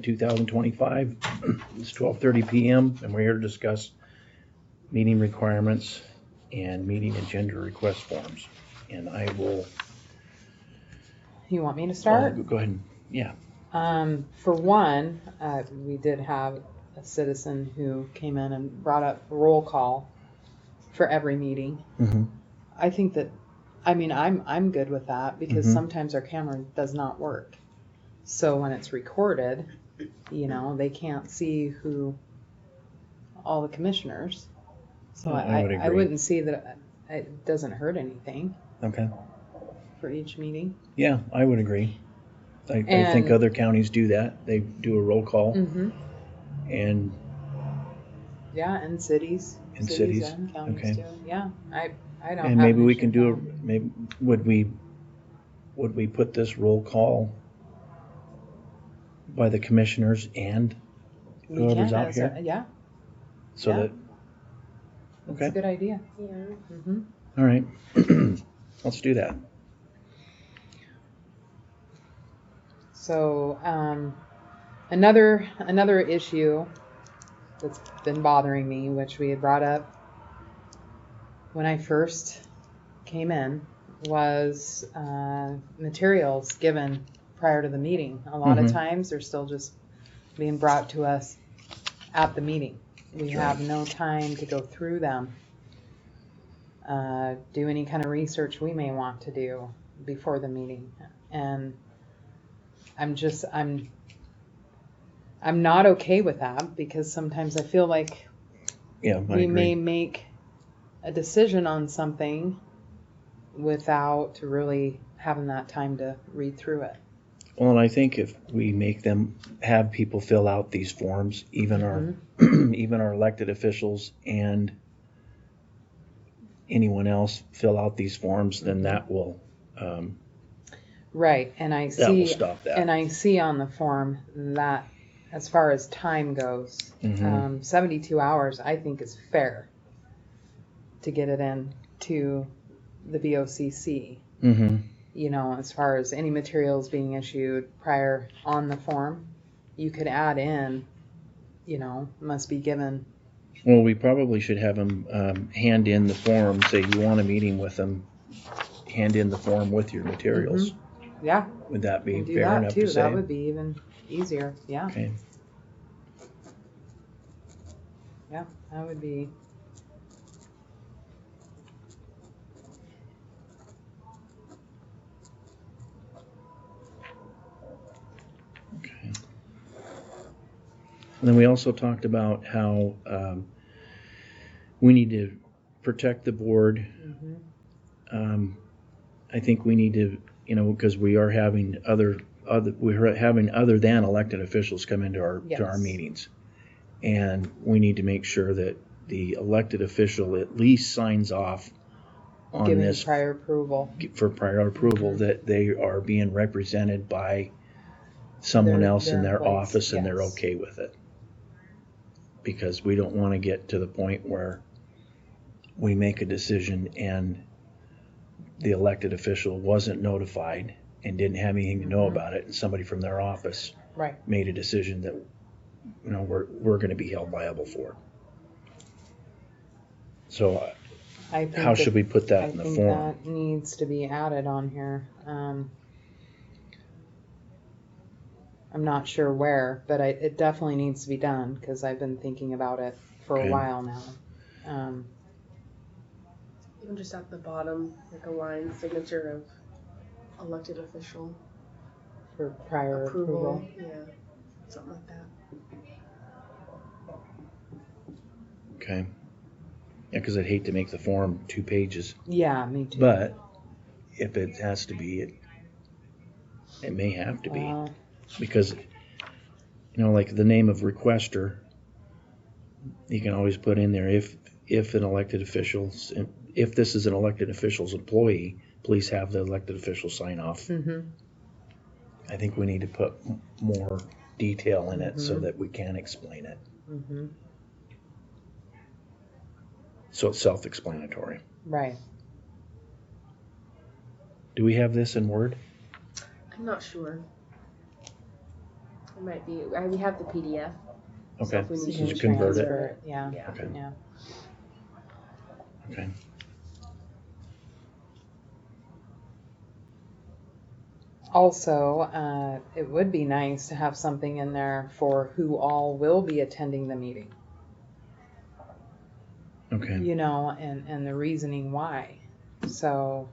2025. It's 12:30 p.m. and we're here to discuss meeting requirements and meeting agenda request forms. And I will. You want me to start? Go ahead. Yeah. For one, we did have a citizen who came in and brought up roll call for every meeting. Mm-hmm. I think that, I'm good with that because sometimes our camera does not work. So when it's recorded, they can't see all the commissioners. So I wouldn't see that it doesn't hurt anything. Okay. For each meeting. Yeah, I would agree. I think other counties do that. They do a roll call. Mm-hmm. And cities. Cities and counties okay. do it. Yeah, I don't. And maybe we can do maybe would we put this roll call by the commissioners and whoever's out here? Yeah. So that. Okay. That's a good idea. Yeah. Mm-hmm. All right. Let's do that. So another issue that's been bothering me, which we had brought up when I first came in, was materials given prior to the meeting. A lot of times they're still just being brought to us at the meeting. We have no time to go through them, do any kind of research we may want to do before the meeting. And I'm not okay with that because sometimes I feel like we may make a decision on something without really having that time to read through it. Well, and I think if we make them have people fill out these forms, even our elected officials and anyone else fill out these forms, then that will right. And I that will stop that. And I see on the form that as far as time goes, 72 hours I think is fair to get it in to the BOCC. As far as any materials being issued prior on the form, you could add in, must be given. Well, we probably should have them hand in the form, say you want a meeting with them, hand in the form with your materials. Yeah. Would that be do fair that enough too. to say? That would be even easier. Yeah. Okay. Yeah, that would be. Okay. And then we also talked about how we need to protect the board. I think we need to, because we are having other than elected officials come into our meetings, and we need to make sure that the elected official at least signs off on giving this prior approval that they are being represented by someone else in their office and they're okay with it, because we don't want to get to the point where we make a decision and the elected official wasn't notified and didn't have anything to know about it, and somebody from their office made a decision that we're going to be held liable for. So how should we put that in the form? I think that needs to be added on here. I'm not sure where, but it definitely needs to be done because I've been thinking about it for a while now. Even just at the bottom, like a line signature of elected official for prior approval. Yeah, something like that. Okay. Yeah, because I'd hate to make the form 2 pages. Yeah, me too. But if it has to be, it may have to be. Because, like the name of requester, you can always put in there if an elected official, if this is an elected official's employee, please have the elected official sign off. I think we need to put more detail in it so that we can explain it. So it's self-explanatory. Right. Do we have this in Word? I'm not sure. It might be, we have the PDF. Okay, if we So need you just can convert it. transfer it. Yeah, Yeah. Okay. yeah. Okay. Also, it would be nice to have something in there for who all will be attending the meeting, Okay. you know, and the reasoning why. So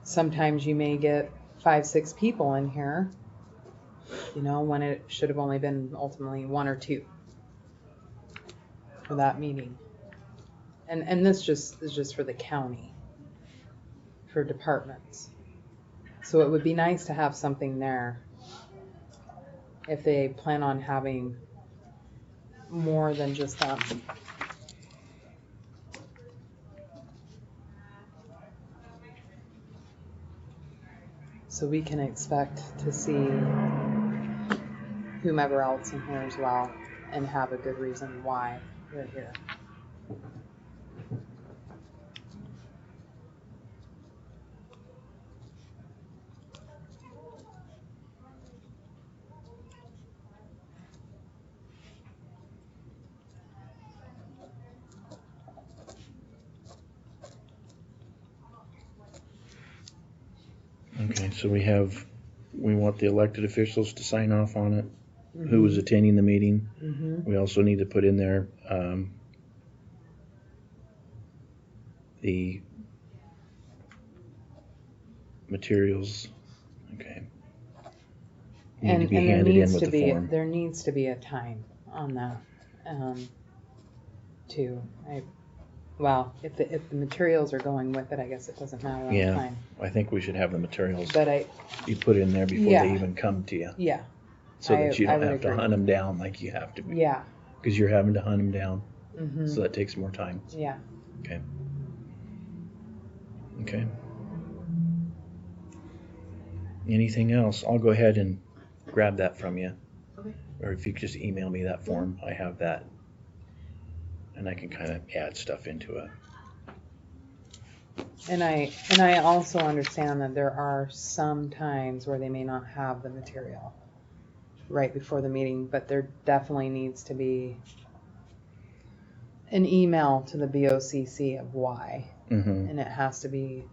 sometimes you may get 5, 6 people in here, you know, when it should have only been ultimately 1 or 2 for that meeting. And this is just for the county, for departments. So it would be nice to have something there if they plan on having more than just them. So we can expect to see whomever else in here as well and have a good reason why they're here. Okay, so we want the elected officials to sign off on it, who was attending the meeting. Mm-hmm. We also need to put in there, the materials, okay. Need to be handed in with the form. There needs to be a time on that, too. Well, if the materials are going with it, I guess it doesn't matter on Yeah. time. I think we should have the materials But be put in there before Yeah. they even come to you, yeah, so that you I don't would have to agree. hunt them down like you have to be. yeah, Because you're having to hunt them down, mm-hmm. so that takes more time. yeah. Okay. Okay. Anything else? I'll go ahead and grab that from you. Okay. Or if you could just email me that form, I have that. And I can kind of add stuff into it. And I also understand that there are some times where they may not have the material right before the meeting, but there definitely needs to be an email to the BOCC of why, Mm-hmm. and it has to be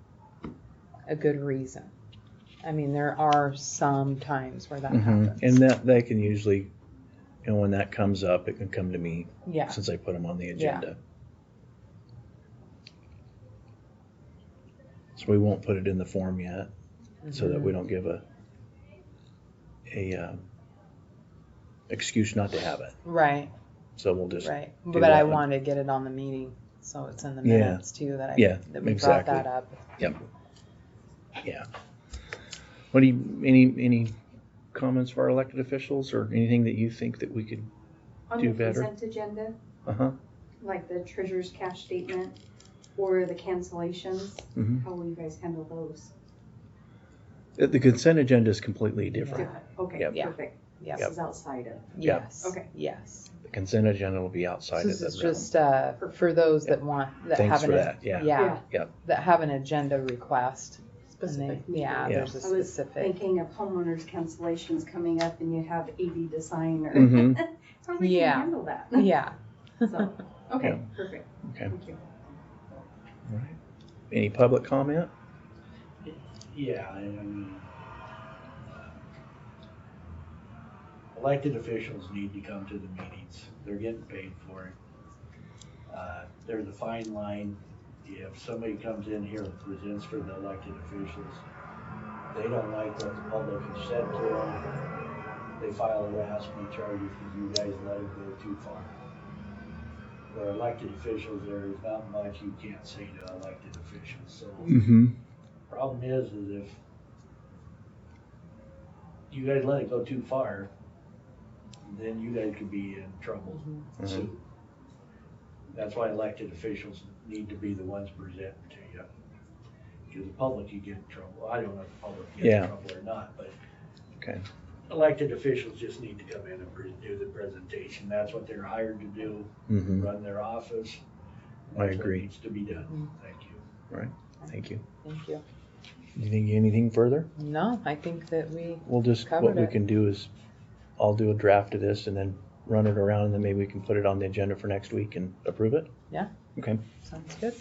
a good reason. I mean, there are some times where that happens. And that can usually, when that comes up, it can come to me, yeah, since I put them on the agenda. So we won't put it in the form yet, so that we don't give a excuse not to have it. right, So we'll just right. do But I that. wanted to get it on the meeting, so it's in the Yeah. minutes too that that we exactly. brought that up. Yep. Yeah. What do you, any comments for our elected officials, or anything that you think that we could On do the better? consent agenda, Uh-huh. like the treasurer's cash statement or the cancellations, Mm-hmm. how will you guys handle those? The consent agenda is completely different. Different, okay, Yep. Yeah. perfect. Yep. This is outside of, Yes. Okay. Yes. The consent agenda will be outside So this of is the realm. just for those that want that Thanks have for an that, yeah. yeah, Yep. that have an agenda request. Specific. And Yeah. there's a I was specific. thinking of homeowners cancellations coming up and you have AD to sign or, Mhm. how are we Yeah. gonna handle that? Yeah. So, okay, Yeah. perfect, Okay. thank you. All right. Any public comment? Yeah, I mean, elected officials need to come to the meetings. They're getting paid for it. There's a fine line. If somebody comes in here and presents for the elected officials, they don't like what the public has said to them, they file harassment charges because you guys let it go too far. Where elected officials, there is not much you can't say to elected officials. So Mm-hmm. problem is if you guys let it go too far, then you guys could be in trouble soon. That's why elected officials need to be the ones presenting to you. Because the public, you get in trouble. I don't know if the public gets in trouble or not, but Okay. elected officials just need to come in and do the presentation. That's what they're hired to do, Mm-hmm. run their office. I That's agree. what needs to be done. Thank you. All right. Thank you. Thank you. Do you think anything further? No, I think that we, We'll just, what Covered we it. can do is, I'll do a draft of this and then run it around, and then maybe we can put it on the agenda for next week and approve it? Yeah. Okay, sounds good.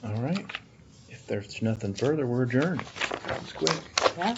all right. If there's nothing further, we're adjourned. That was quick. Yeah.